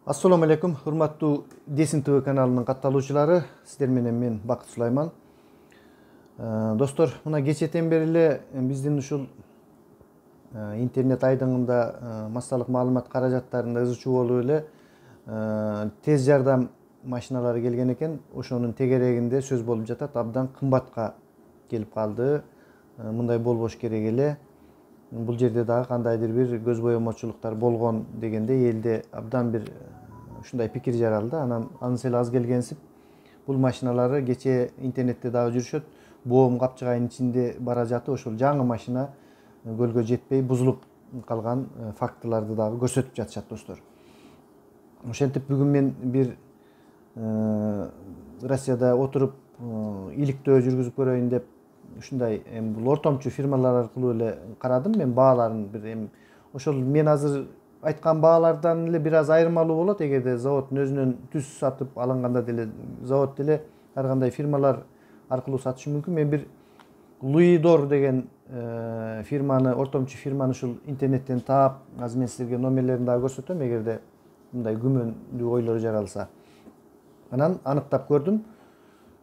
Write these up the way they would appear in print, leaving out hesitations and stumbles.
Assalamu alaikum, hurmattуу Десин ТВ каналынын катталуучулары, сиздер менен мен Бакыт Сулайман. Достор, мына кечетен бери эле биздин ушул интернет айдыңында массалык маалымат каражаттарында ызы чуу болуп эле тез жардам машиналары келген экен. Ошонун тегерегинде сөз болуп жатат, абдан кымбатка келип калды. Мындай болбош керек эле. Бул жерде дагы кандайдыр бир көз боемочулуктар болгон дегенде элде абдан бир ушундай пикир жаралды. Анын эле аз келгенсип бул машиналары кече интернетте дагы жүрүшөт. Боом капчыгайдын ичинде бара жатып ошол жаңы машина көлгө жетпей бузулуп калган фактыларды дагы көрсөтүп жатышат достор. Ошентип бүгүн мен бир Россияда отуруп иликтөө жүргүзүп көрөйүн деп ушундай бул ортомчу фирмалар аркылуу эле карадым. Мен бааларын бир ошол мен азыр айткан баалардан эле бир аз айырмалуу болот. Эгерде заводдун өзүнөн түз сатып алынганда деле завод деле ар кандай фирмалар аркылуу сатышы мүмкүн. Мен бир Луидор деген фирманы, ортомчу фирманы ушул интернеттен таап, азыр мен силерге номерлерин дагы көрсөтөм, эгерде мындай күмөндүү ойлор жаралса. Анан аныктап көрдүм.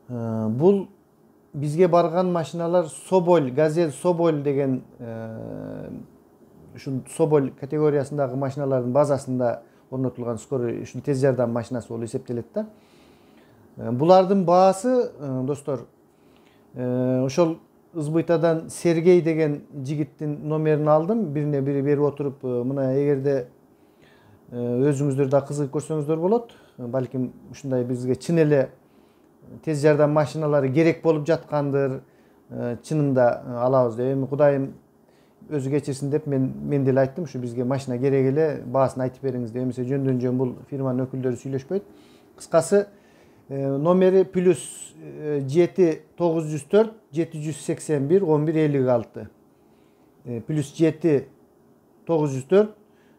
Бул бизге барган машиналар Соболь, Газель Соболь деген ушул Соболь категориясындагы машиналардын базасында орнотулган скорый ушул тез жардам машинасы болуп эсептелет да. Булардын баасы, достор, ошол Ызбыйтадан Сергей деген жигиттин номерин алдым. Бирине бири берип отуруп, мына эгерде өзүңүздөр да кызыгып көрсөңүздөр болот. Балким ушундай бизге чын эле тез жардам машиналары керек болуп жаткандыр, чынында алабыз деп. Эми Кудайым өзү кечирсин деп мен деле айттым, ушу бизге машина керек эле, баасын айтып бериңиз деп. Эмесе жөндөн жөн бул фирманын өкүлдөрү сүйлөшпөйт. Кыскасы номери плюс 7 904 781 11 56. Плюс 7 904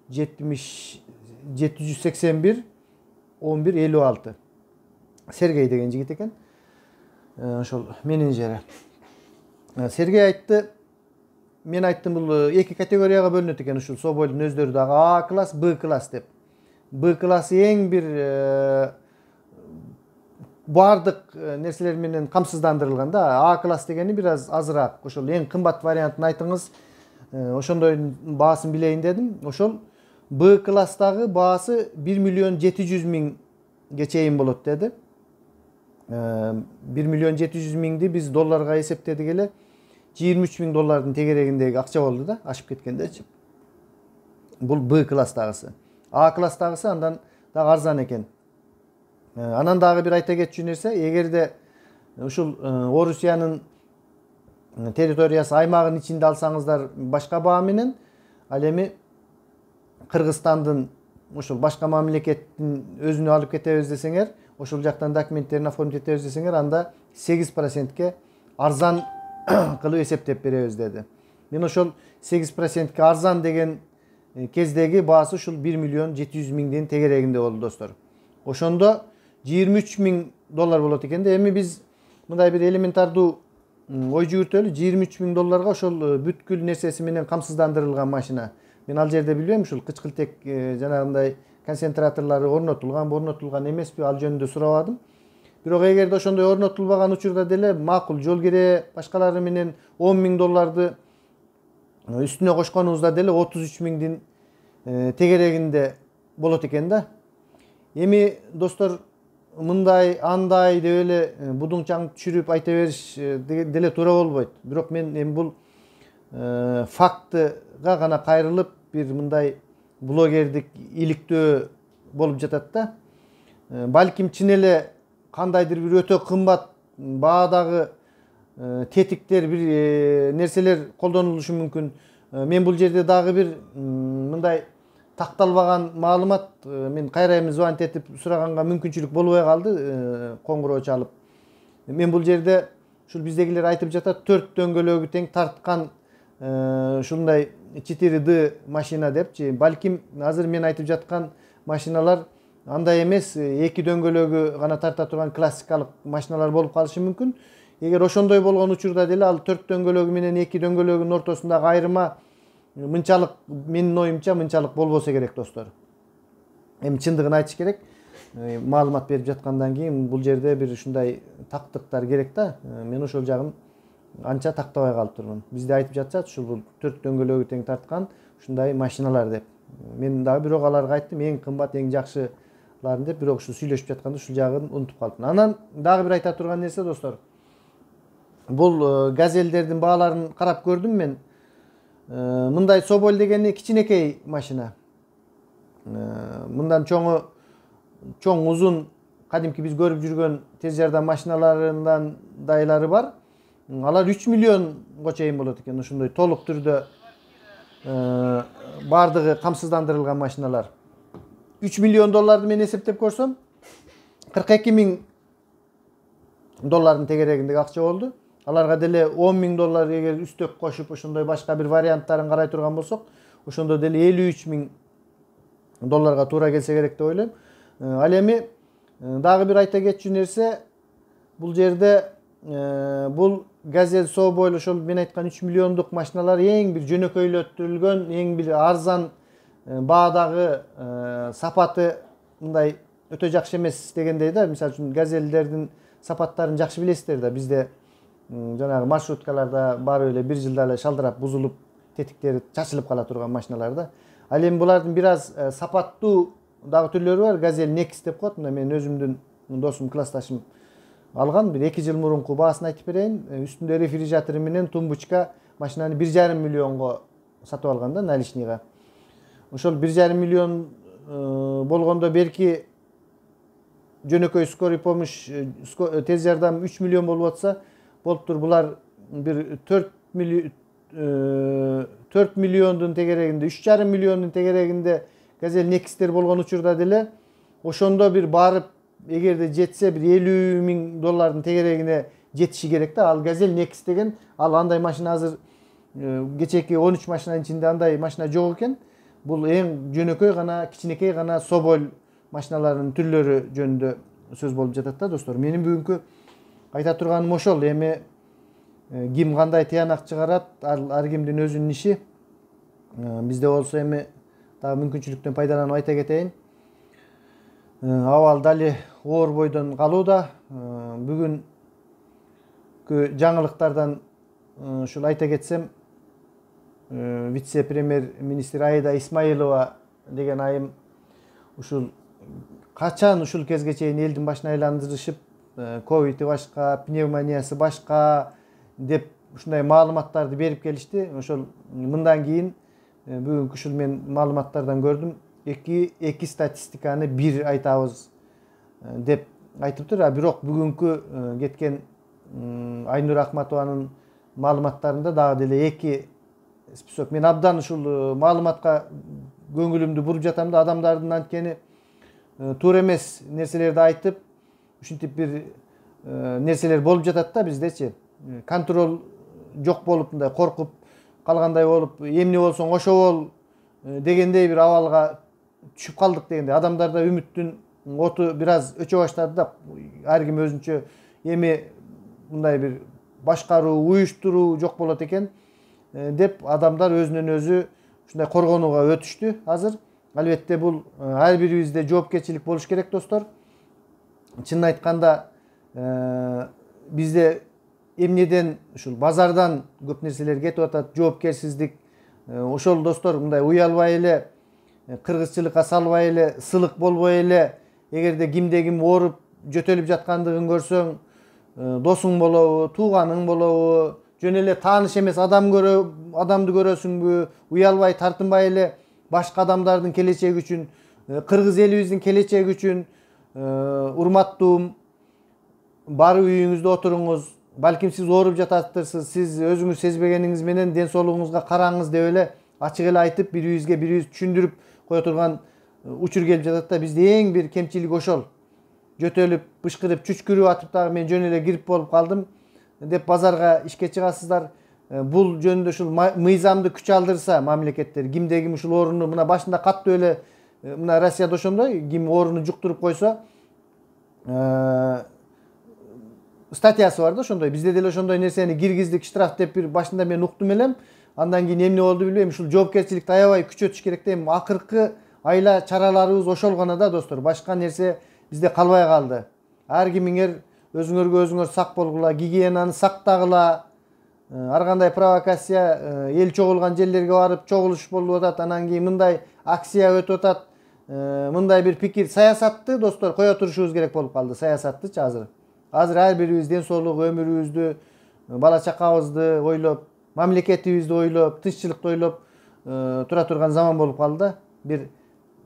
781 11 56. Сергей деген жигит экен. Ошол менеджери. Сергей айтты, мен айттым, бул эки категорияга бөлүнөт экен ушул Собольдун өздөрү дагы А класс, Б класс деп. Б классы эң бир бардык нерселер менен камсыздандырылган да. А класс дегени бир аз азыраак. Ошол эң кымбат вариантын айтыңыз. Ошондойдун баасын билейин дедим. Ошол Б класстагы баасы 1 миллион 700 миңге чейин болот деди. 1 миллион 700 миңди биз долларга эсептедик эле. 23 миң доллардын тегерегиндеги акча болду да, ашып кеткендечи. Бул Б класстагысы. А класстагысы андан дагы арзан экен. Анан дагы бир айта кетчү нерсе, эгерде ушул Орусиянын территориясы, аймагынын ичинде алсаңыздар башка баа менен, ал эми Кыргызстандын ошол башка мамлекеттин өзүнө алып кетебиз десеңер, ошол жактан документтерин оформить этебиз десеңер, анда 8%ке арзан кылып эсептеп беребиз деди. Мен ошол 8%ке арзан деген кездеги баасы ушул 1 миллион 700 миңдин тегерегинде болду, достор. Ошондо 23 миң доллар болот экен да. Эми биз мындай бир элементардуу ой жүгүртөлү, 23 миң долларга ошол бүткүл нерсеси менен камсыздандырылган машина. Мен ал жерде билбейм, ушул кычкылтек жанагындай концентраторлору орнотулган эмеспи, ал жөнүндө сурабадым. Бирок эгерде ошондой орнотулбаган учурда деле макул жол кире башкалары менен 10 миң долларды үстүнө кошконубузда деле 33 миңдин тегерегинде болот экен да. Эми достор, мындай андай деп эле будуңчаң түшүрүп айта бериш деле туура болбойт. Бирок мен эми бул фактыга гана кайрылып бир мындай блогердик иликтөө болуп жатат да. Балким чын эле кандайдыр бир өтө кымбат баадагы тетиктер, бир нерселер колдонулушу мүмкүн. Мен бул жерде дагы бир мындай такталбаган маалымат, мен кайра эми звонить этип сураганга мүмкүнчүлүк болбой калды, коңгуроо чалып. Мен бул жерде ушул биздегилер айтып жатат, 4 дөңгөлөгү тең тарткан ушундай 4D машина депчи. Балким азыр мен айтып жаткан машиналар андай эмес, 2 дөңгөлөгү гана тарта турган классикалык машиналар болуп калышы мүмкүн. Эгер ошондой болгон учурда деле ал 4 дөңгөлөгү менен 2 дөңгөлөгүнүн ортосундагы айырма мынчалык, менин оюмча мынчалык болбосо керек, достор. Эми чындыгын айтыш керек. Маалымат берип жаткандан кийин бул жерде бир ушундай тактыктар керек да. Мен ошол жагын анча тактабай калып турмун. Бизде айтып жатышат, ушул бул 4 дөңгөлөгү тең тарткан ушундай машиналар деп. Мен дагы бирок аларга айттым, эң кымбат, эң жакшыларын деп, бирок ушу сүйлөшүп жатканда ушул жагын унутуп калыптмын. Анан дагы бир айта турган нерсе достор. Бул газелдердин бааларын карап көрдүм мен. Мындай Соболь дегени кичинекей машина. Мындан чоң узун кадимки биз көрүп жүргөн тез жардам машиналарынан дайлары бар. Алар 3 миллионго чейин болот экен, ошондой толук түрдө бардыгы камсыздандырылган машиналар. 3 миллион долларды мен эсептеп көрсөм, 42 миң доллардын тегерегиндеги акча болду. Аларга деле 10 миң доллар эгер үстөк кошуп, ошондой башка бир варианттарын карай турган болсок, ошондо деле 53 миң долларга туура келсе керек деп ойлойм. Ал эми дагы бир айта кетчү нерсе, бул жерде бул Газель Соболь ошол мен айткан 3 миллиондук машиналар эң бир жөнөкөйлөтүлгөн, эң бир арзан баадагы сапаты мындай өтө жакшы эмес дегендей да. Мисалы үчүн газелдердин сапаттарын жакшы билесиздер да. Бизде жанагы маршруткаларда барып эле бир жылда эле шалдырап бузулуп, тетиктери чачылып кала турган машиналар да. Ал эми булардын бир аз сапаттуу дагы түрлөрү бар. Газель Next деп коет. Мына мен өзүмдүн досум, классташым алган. Бир 2 жыл мурунку баасын айтып берейин. Үстүндө рефрижератору менен тумбучка машинаны 1,5 миллионго сатып алган да, наличныйга. Ошол 1,5 миллион болгондо берки жөнөкөй скорый помощь, тез жардам 3 миллион болуп атса, болуптур. Булар бир 4 миллиондун тегерегинде, 3,5 миллиондун тегерегинде Газель Next'тер болгон учурда деле ошондо бир барып, эгерде жетсе бир 50 миң доллардын тегерегине жетиши керек да. Ал Газель Next деген, ал андай машина азыр кечээки 13 машинанын ичинде андай машина жок экен. Бул эң жөнөкөй гана, кичинекей гана Соболь машиналарынын түрлөрү жөнүндө сөз болуп жатат да достор. Менин бүгүнкү айта турганым ошол. Эми ким кандай тыянак чыгарат, ар кимдин өзүнүн иши. Бизде болсо эми дагы мүмкүнчүлүктөн пайдаланып айта кетейин. Абал дали оор бойдон калууда. Бүгүнкү жаңылыктардан ушул айта кетсем, вице-премьер-министр Аида Исмаилова деген айым ушул качан ушул кезге чейин элдин башын айландырышып, ковиди башка, пневмониясы башка деп ушундай маалыматтарды берип келишти. Ошол мындан кийин бүгүнкү ушул мен маалыматтардан көрдүм. Эки статистиканы бир айтабыз деп айтыптыр. Бирок бүгүнкү кеткен Айнур Акматованын маалыматтарында дагы деле эки список. Мен абдан ушул маалыматка көңүлүмдү буруп жатам да, адамдардын анткени туура эмес нерселерди айтып, ушинтип бир нерселер болуп жатат да биздечи. Контроль жок болуп, мындай коркуп калгандай болуп, эмне болсоң ошо бол дегендей бир абалга түшүп калдык дегенде. Адамдарда үмүттүн оту бир аз өчө баштады да. Ар ким өзүнчө эми мындай бир башкаруу, уюштуруу жок болот экен деп адамдар өзүнөн өзү ушундай коргонууга өтүштү азыр. Албетте бул ар бирибизде жоопкерчилик болуш керек достор. Чынын айтканда бизде эмнеден ушул базардан көп нерселер кетип атат, жоопкерсиздик. Ошол достор мындай уялбай эле, кыргызчылыкка салбай эле, сылык болбой эле, эгерде кимде ким ооруп жөтөлүп жаткандыгын көрсөң, досуң болобу, тууганың болобу, жөн эле тааныш эмес адамды көрөсүңбү, уялбай, тартынбай эле башка адамдардын келечеги үчүн, кыргыз элибиздин келечеги үчүн, урматтуум, барып үйүңүздө отуруңуз. Балким сиз ооруп жатасызсыз, сиз өзүңүз сезбегениңиз менен ден соолугуңузга караңыз деп эле ачык эле айтып, бирибизге бирибиз түшүндүрүп кое турган учур келип жатат да. Бизде эң бир кемчилик ошол. Жөтөлүп, бышкырып, чүчкүрүп атып дагы мен жөн эле кирип болуп калдым деп базарга ишке чыгасыздар. Бул жөнүндө ушул мыйзамды күч алдырса мамлекеттер, кимде ким ушул ооруну мына башында каттуу эле мына Россияда ошондой, ким ооруну жуктуруп койсо статьясы бар да ошондой. Бизде деле ошондой нерсени киргиздик, штраф деп бир башында мен уктум элем. Андан кийин эмне болду билбейм. Ушул жоопкерчиликти аябай күчөтүш керек дейм. Акыркы айла чараларыбыз ошол гана да достор. Башка нерсе бизде калбай калды. Ар кимиңер өзүңөргө өзүңөр сак болгула, гигиенаны сактагыла. Ар кандай провокация, эл чогулган жерлерге барып чогулуш болуп атат, анан кийин мындай акция өтүп атат. Мындай бир пикир, саясатты достор кое турушубуз керек болуп калды, саясаттычы азыр. Азыр ар бирибиз ден соолук, өмүрүбүздү, бала чакабызды ойлоп, мамлекетибизди ойлоп, тынччылыкты ойлоп тура турган заман болуп калды да.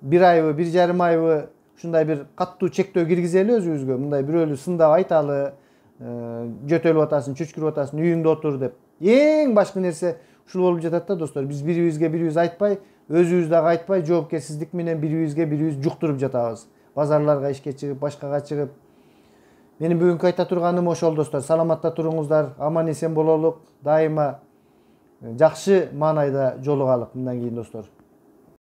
Bir айбы, 1,5 айбы ушундай бир каттуу чектөө киргизели өзүбүзгө. Мындай бирөөлү сындап айталы, жөтөлүп атасың, чүчкүрүп атасың, үйүңдө отур деп. Эң башкы нерсе ушул болуп жатат да достор. Биз бирибизге бирибиз айтпай, өзүбүз дагы айтпай, жоопкерсиздик менен бирибизге бирибиз жуктуруп жатабыз. Базарларга ишке чыгып, башкага чыгып. Менин бүгүнкү айта турганым ошол достор. Саламатта туруңуздар, аман эсен бололук, дайыма жакшы маанайда жолугалык мындан кийин достор.